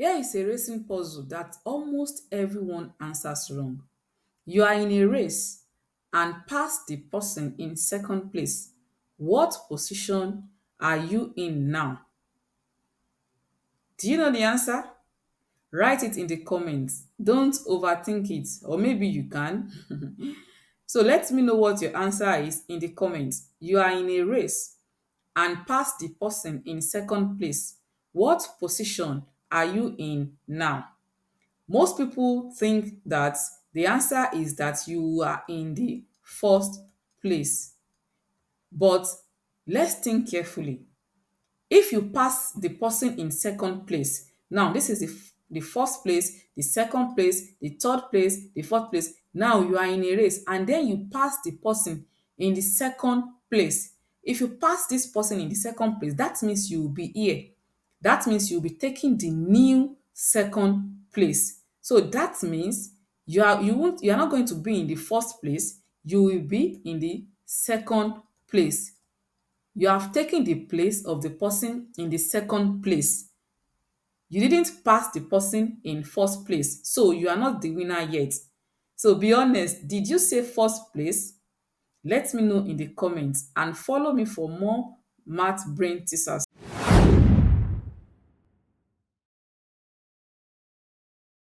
Here is a racing puzzle that almost everyone answers wrong. You are in a race and pass the person in second place. What position are you in now? Do you know the answer? Write it in the comments. Don't overthink it, or maybe you can. So let me know what your answer is in the comments. You are in a race and pass the person in second place. What position are you in now? Most people think that the answer is that you are in the first place. But let's think carefully. If you pass the person in second place, now this is the first place, the second place, the third place, the fourth place. Now you are in a race and then you pass the person in the second place. If you pass this person in the second place, that means you will be here. That means you'll be taking the new second place. So that means you are not going to be in the first place, you will be in the second place. You have taken the place of the person in the second place. You didn't pass the person in first place, so you are not the winner yet. So be honest, did you say first place? Let me know in the comments and follow me for more math brain teasers.